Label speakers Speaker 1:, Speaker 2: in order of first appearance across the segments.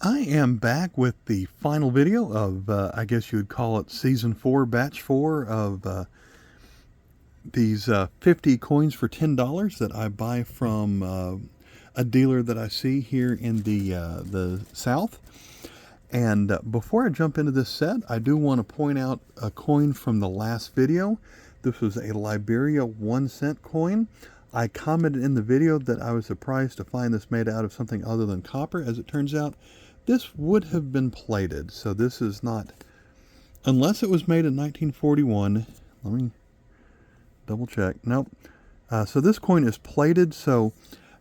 Speaker 1: I am back with the final video of, I guess you would call it Season 4, Batch 4 of these 50 coins for $10 that I buy from a dealer that I see here in the South. And before I jump into this set, I do want to point out a coin from the last video. This was a Liberia 1 cent coin. I commented in the video that I was surprised to find this made out of something other than copper. As it turns out, this would have been plated, so this is not, unless it was made in 1941. Let me double check. Nope. So this coin is plated, so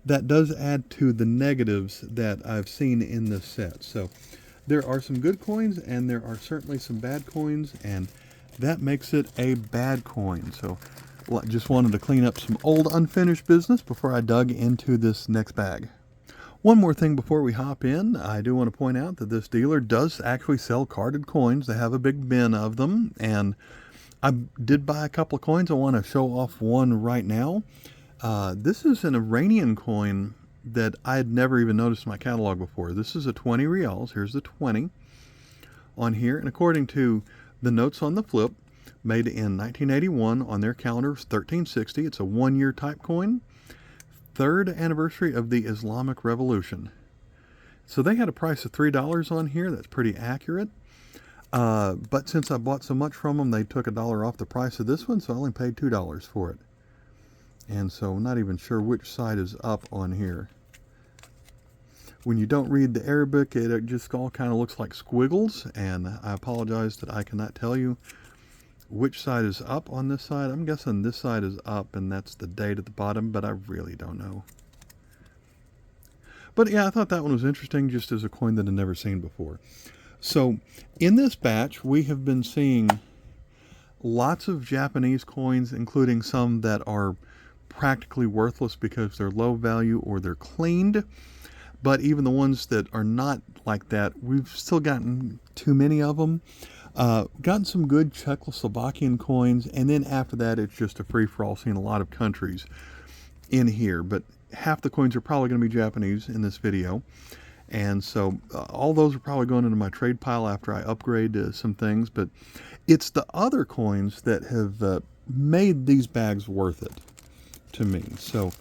Speaker 1: that does add to the negatives that I've seen in this set. So there are some good coins, and there are certainly some bad coins, and that makes it a bad coin. So I just wanted to clean up some old unfinished business before I dug into this next bag. One more thing before we hop in, I do want to point out that this dealer does actually sell carded coins. They have a big bin of them, and I did buy a couple of coins. I want to show off one right now. This is an Iranian coin that I had never even noticed in my catalog before. This is a 20 reals. Here's the 20 on here, and according to the notes on the flip, made in 1981 on their calendar, 1360. It's a 1-year type coin. 3rd anniversary of the Islamic Revolution. So they had a price of $3 on here. That's pretty accurate. But since I bought so much from them, they took $1 off the price of this one, so I only paid $2 for it. And so I'm not even sure which side is up on here. When you don't read the Arabic, it just all kind of looks like squiggles, and I apologize that I cannot tell you which side is up on this side. I'm guessing this side is up, and that's the date at the bottom, but I really don't know. But yeah, I thought that one was interesting, just as a coin that I'd never seen before. So in this batch, we have been seeing lots of Japanese coins, including some that are practically worthless because they're low value or they're cleaned. But even the ones that are not like that, we've still gotten too many of them. Gotten some good Czechoslovakian coins, and then after that it's just a free-for-all, seeing a lot of countries in here, but half the coins are probably going to be Japanese in this video, and so all those are probably going into my trade pile after I upgrade some things. But it's the other coins that have made these bags worth it to me. So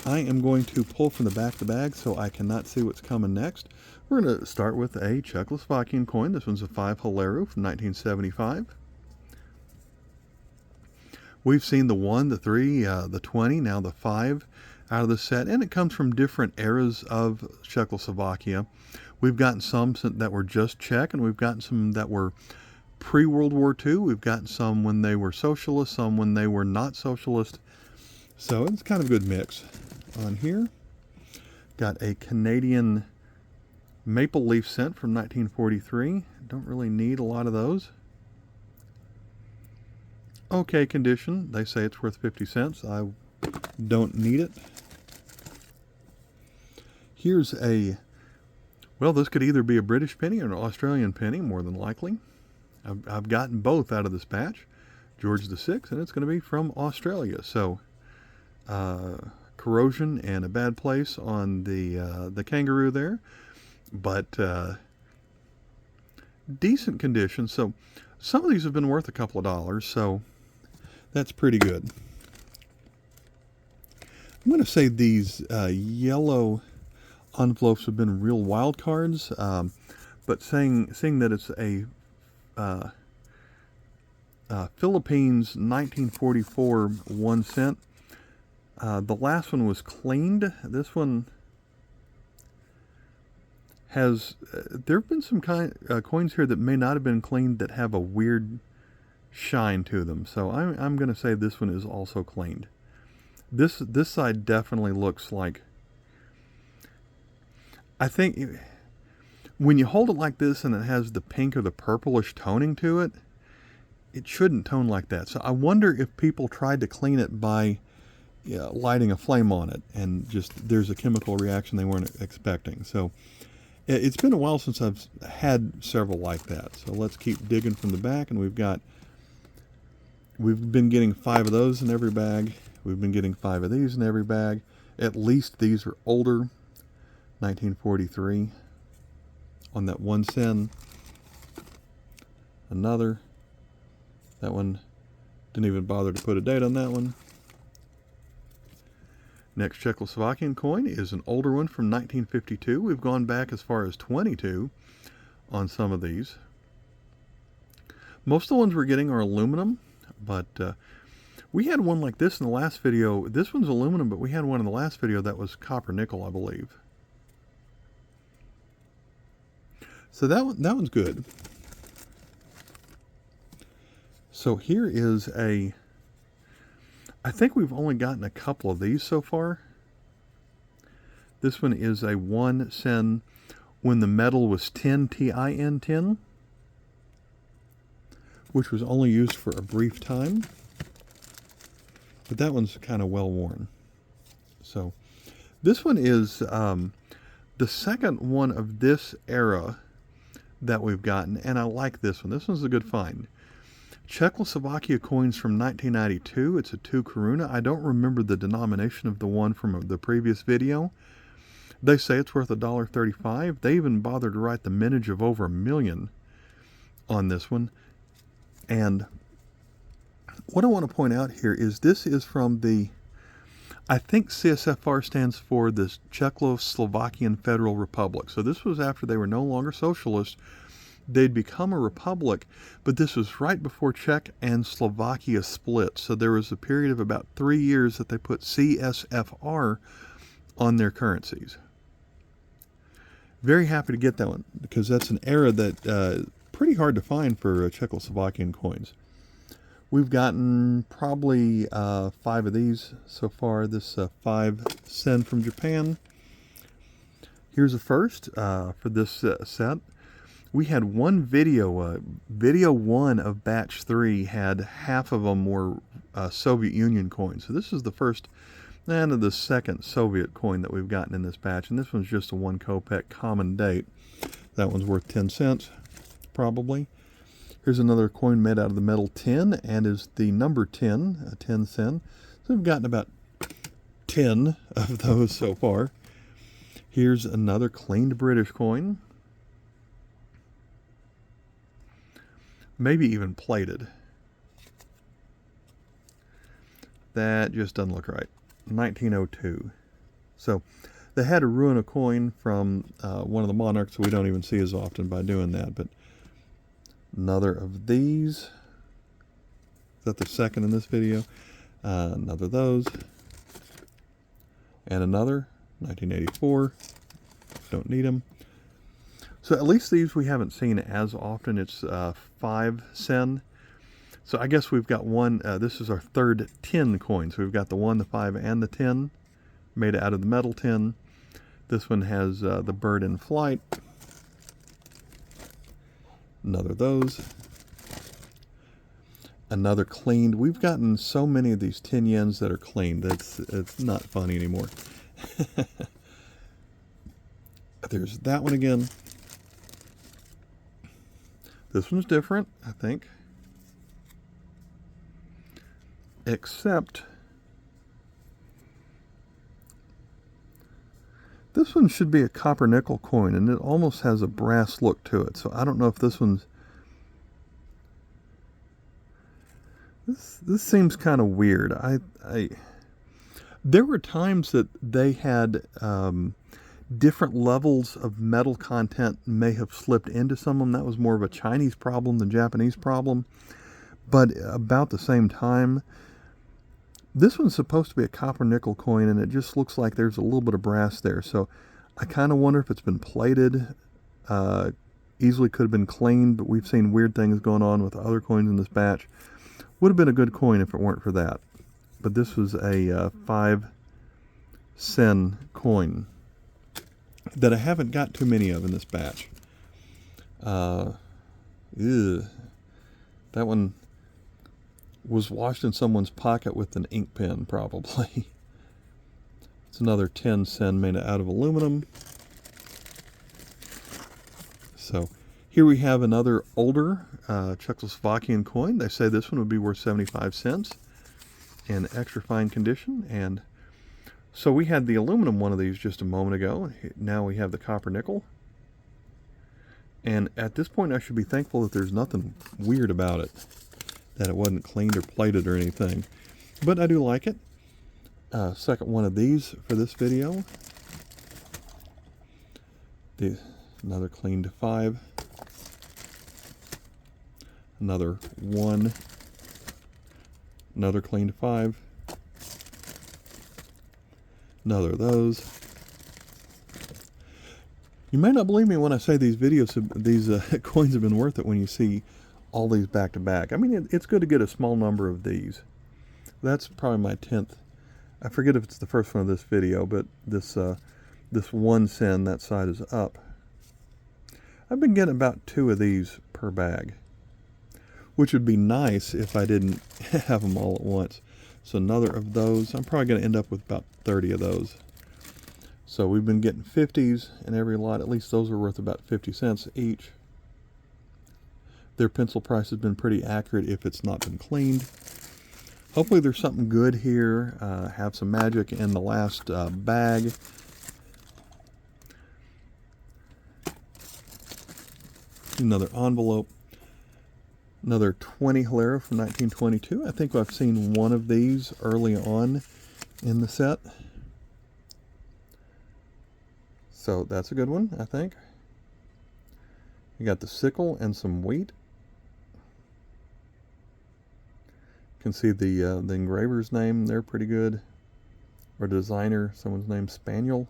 Speaker 1: I am going to pull from the back of the bag so I cannot see what's coming next. We're going to start with a Czechoslovakian coin. This one's a 5 Hilaru from 1975. We've seen the 1, the 3, the 20, now the 5 out of the set, and it comes from different eras of Czechoslovakia. We've gotten some that were just Czech, and we've gotten some that were pre-World War II. We've gotten some when they were socialist, some when they were not socialist. So it's kind of a good mix on here. Got a Canadian maple leaf cent from 1943. Don't really need a lot of those. Okay condition. They say it's worth 50 cents. I don't need it. Here's a, well, this could either be a British penny or an Australian penny, more than likely. I've gotten both out of this batch. George VI, and it's going to be from Australia. So corrosion and a bad place on the kangaroo there, but decent condition. So some of these have been worth a couple of dollars, so that's pretty good. I'm going to say these yellow envelopes have been real wild cards, but seeing that it's a Philippines 1944 1 cent. The last one was cleaned. This one has, there have been some coins here that may not have been cleaned that have a weird shine to them. So I'm going to say this one is also cleaned. This side definitely looks like, I think when you hold it like this and it has the pink or the purplish toning to it, it shouldn't tone like that. So I wonder if people tried to clean it by lighting a flame on it, and just there's a chemical reaction they weren't expecting. So it's been a while since I've had several like that. So let's keep digging from the back, and we've been getting 5 of those in every bag. We've been getting 5 of these in every bag. At least these are older, 1943. on that 1 sen. Another. That one, didn't even bother to put a date on that one. Next Czechoslovakian coin is an older one from 1952. We've gone back as far as 22 on some of these. Most of the ones we're getting are aluminum, but we had one like this in the last video. This one's aluminum, but we had one in the last video that was copper nickel, I believe. So that one's good. So here is a, I think we've only gotten a couple of these so far. This one is a 1 sen when the metal was tin, T-I-N, tin, which was only used for a brief time. But that one's kind of well worn. So this one is the second one of this era that we've gotten, and I like this one. This one's a good find. Czechoslovakia coins from 1992. It's a 2 koruna. I don't remember the denomination of the one from the previous video. They say it's worth $1.35. They even bothered to write the mintage of over 1 million on this one. And what I want to point out here is this is from the, I think CSFR stands for the Czechoslovakian Federal Republic. So this was after they were no longer socialist. They'd become a republic, but this was right before Czech and Slovakia split. So there was a period of about 3 years that they put CSFR on their currencies. Very happy to get that one because that's an era that pretty hard to find for Czechoslovakian coins. We've gotten probably 5 of these so far. This 5 sen from Japan. Here's the first for this set. We had one video, video 1 of batch 3 had half of them were Soviet Union coins. So this is the first and the second Soviet coin that we've gotten in this batch. And this one's just a 1 kopeck common date. That one's worth 10 cents, probably. Here's another coin made out of the metal tin and is the number 10, a 10 sen. So we've gotten about 10 of those so far. Here's another cleaned British coin. Maybe even plated. That just doesn't look right. 1902. So they had to ruin a coin from one of the monarchs we don't even see as often by doing that. But another of these. Is that the second in this video? Another of those. And another. 1984. Don't need them. So at least these we haven't seen as often. It's 5 sen. So I guess we've got one. This is our third tin coin. So we've got the 1, the 5, and the 10 made out of the metal tin. This one has the bird in flight. Another of those. Another cleaned. We've gotten so many of these 10 yens that are cleaned. It's not funny anymore. There's that one again. This one's different, I think. Except this one should be a copper nickel coin, and it almost has a brass look to it. So I don't know if this one's... This seems kind of weird. There were times that they had different levels of metal content may have slipped into some of them. That was more of a Chinese problem than Japanese problem. But about the same time, this one's supposed to be a copper nickel coin, and it just looks like there's a little bit of brass there. So I kind of wonder if it's been plated. Easily could have been cleaned, but we've seen weird things going on with other coins in this batch. Would have been a good coin if it weren't for that. But this was a 5 sen coin that I haven't got too many of in this batch. That one was washed in someone's pocket with an ink pen, probably. It's another 10 sen made out of aluminum. So here we have another older Czechoslovakian coin. They say this one would be worth 75 cents in extra fine condition. And so we had the aluminum one of these just a moment ago. Now we have the copper nickel. And at this point, I should be thankful that there's nothing weird about it, that it wasn't cleaned or plated or anything. But I do like it. Second one of these for this video. Another cleaned 5. Another 1. Another cleaned 5. Another of those. You may not believe me when I say these coins have been worth it when you see all these back to back. I mean, it's good to get a small number of these. That's probably my 10th. I forget if it's the first one of this video, but this 1 cent, that side is up. I've been getting about 2 of these per bag, which would be nice if I didn't have them all at once. So another of those. I'm probably going to end up with about 30 of those. So we've been getting 50s in every lot. At least those are worth about 50 cents each. Their pencil price has been pretty accurate if it's not been cleaned. Hopefully there's something good here. Have some magic in the last bag. Another envelope. Another 20 Hilero from 1922. I think I've seen one of these early on in the set. So that's a good one, I think. You got the sickle and some wheat. You can see the engraver's name there, pretty good. Or designer, someone's name, Spaniel.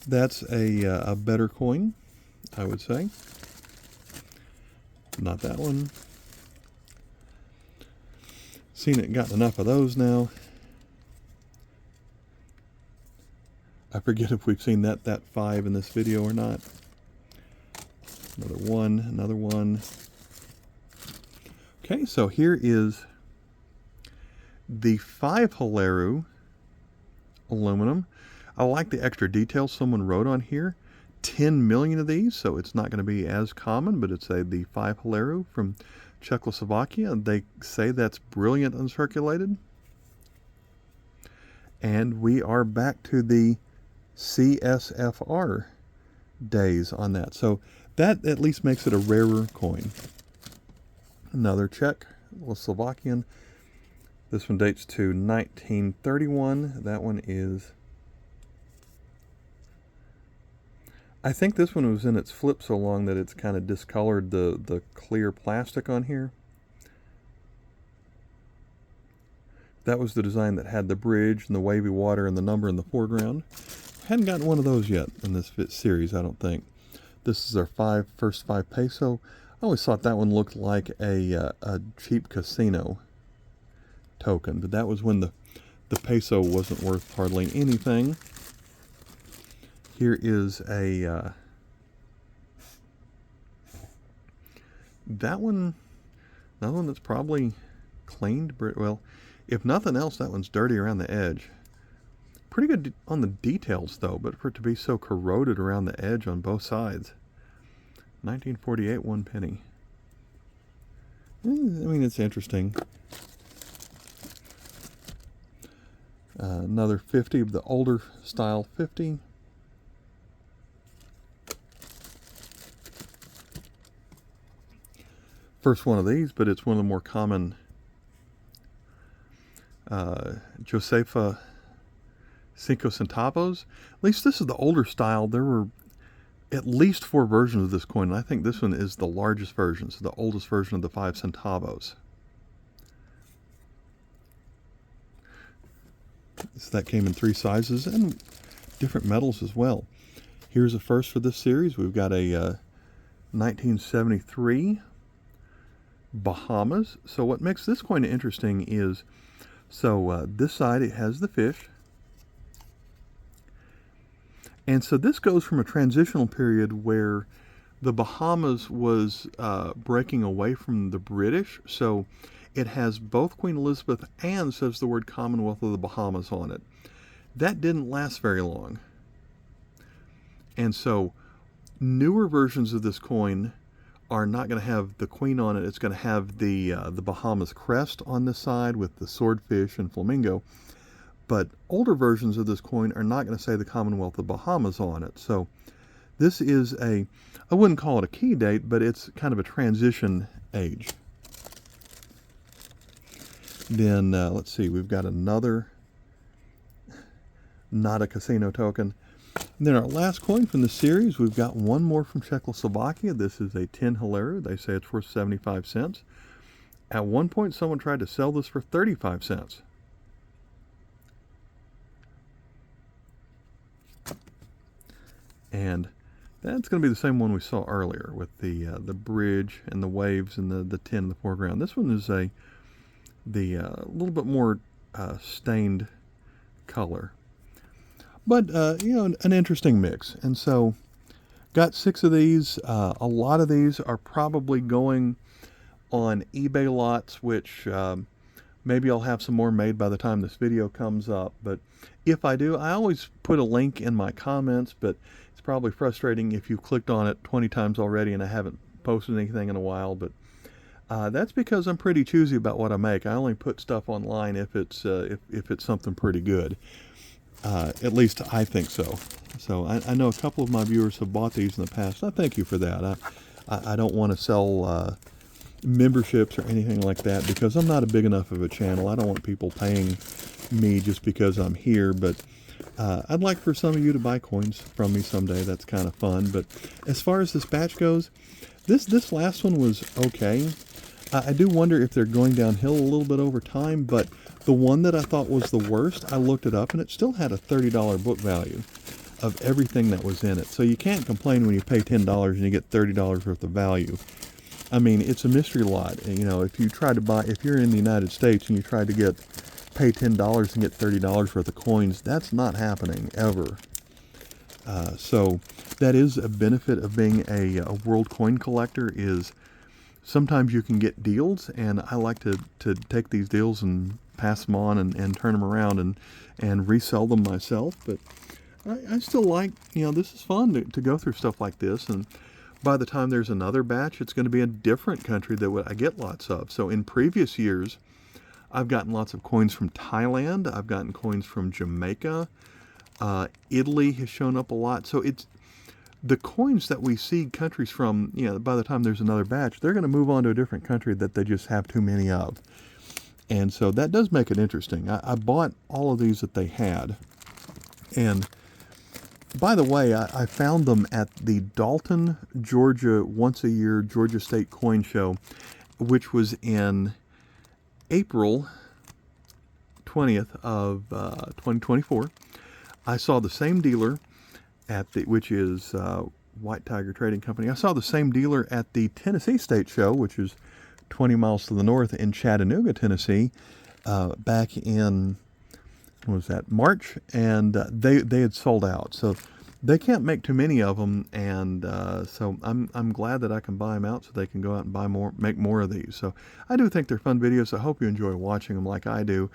Speaker 1: That's a better coin, I would say. Not that one. Seen it, gotten enough of those now. I forget if we've seen that 5 in this video or not. Another one, another one. Okay, so here is the 5 Hilero aluminum. I like the extra details someone wrote on here. 10 million of these, so it's not going to be as common, but it's the 5 Hilero from Czechoslovakia. They say that's brilliant uncirculated. And we are back to the CSFR days on that. So that at least makes it a rarer coin. Another Czechoslovakian. This one dates to 1931. That one is... I think this one was in its flip so long that it's kind of discolored the clear plastic on here. That was the design that had the bridge and the wavy water and the number in the foreground. Hadn't gotten one of those yet in this series, I don't think. This is our first 5 peso. I always thought that one looked like a cheap casino token, but that was when the peso wasn't worth hardly anything. Here is that one, another one that's probably cleaned. Well, if nothing else, that one's dirty around the edge. Pretty good on the details, though, but for it to be so corroded around the edge on both sides. 1948, 1 penny. I mean, it's interesting. Another 50 of the older style 50. First one of these, but it's one of the more common. Josefa 5 centavos. At least this is the older style. There were at least 4 versions of this coin, and I think this one is the largest version, so the oldest version of the 5 centavos. So that came in 3 sizes and different metals as well. Here's a first for this series. We've got a 1973 Bahamas. So what makes this coin interesting is, this side it has the fish. And so this goes from a transitional period where the Bahamas was breaking away from the British. So it has both Queen Elizabeth and says the word Commonwealth of the Bahamas on it. That didn't last very long. And so newer versions of this coin are not going to have the Queen on it. It's going to have the Bahamas crest on this side with the swordfish and flamingo. but older versions of this coin are not going to say the Commonwealth of Bahamas on it. So this is I wouldn't call it a key date, but it's kind of a transition age. Then let's see, we've got another not a casino token. And then our last coin from the series, we've got one more from Czechoslovakia. This is a 10 Hilaru. They say it's worth 75 cents. At one point, someone tried to sell this for 35 cents. And that's going to be the same one we saw earlier with the bridge and the waves and the 10 in the foreground. This one is a little bit more stained color. But, you know, an interesting mix. And so, got 6 of these. A lot of these are probably going on eBay lots, which maybe I'll have some more made by the time this video comes up. But if I do, I always put a link in my comments, but it's probably frustrating if you've clicked on it 20 times already and I haven't posted anything in a while. But that's because I'm pretty choosy about what I make. I only put stuff online if it's something pretty good. At least I think so. So I know a couple of my viewers have bought these in the past. I thank you for that. I don't want to sell memberships or anything like that because I'm not a big enough of a channel. I don't want people paying me just because I'm here. But I'd like for some of you to buy coins from me someday. That's kind of fun. But as far as this batch goes, this last one was okay. I do wonder if they're going downhill a little bit over time, but the one that I thought was the worst, I looked it up and it still had a $30 book value of everything that was in it. So you can't complain when you pay $10 and you get $30 worth of value. I mean, it's a mystery lot. And, you know, if you try to buy, if you're in the United States and you try to pay $10 and get $30 worth of coins, that's not happening ever. So that is a benefit of being a world coin collector is sometimes you can get deals, and I like to take these deals and pass them on and turn them around and resell them myself. But I still like, you know, this is fun to go through stuff like this. And by the time there's another batch, it's going to be a different country that I get lots of. So in previous years, I've gotten lots of coins from Thailand. I've gotten coins from Jamaica. Italy has shown up a lot. So it's the coins that we see countries from, you know, by the time there's another batch, they're going to move on to a different country that they just have too many of. And so that does make it interesting. I bought all of these that they had. And by the way, I found them at the Dalton, Georgia, once-a-year Georgia State Coin Show, which was in April 20th of 2024. I saw the same dealer which is White Tiger Trading Company. I saw the same dealer at the Tennessee State Show, which is 20 miles to the north in Chattanooga, Tennessee, back in, what was that, March, and they had sold out. So they can't make too many of them, and so I'm glad that I can buy them out so they can go out and buy more, make more of these. So I do think they're fun videos. I hope you enjoy watching them like I do.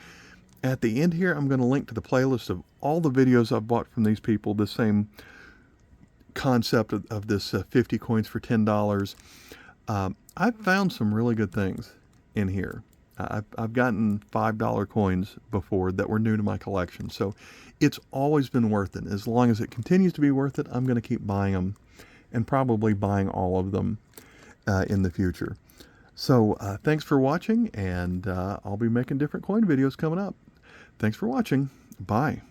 Speaker 1: At the end here, I'm going to link to the playlist of all the videos I've bought from these people, the same concept of this 50 coins for $10. I've found some really good things in here. I've gotten $5 coins before that were new to my collection, so it's always been worth it. As long as it continues to be worth it, I'm going to keep buying them and probably buying all of them in the future. So thanks for watching, and I'll be making different coin videos coming up. Thanks for watching. Bye.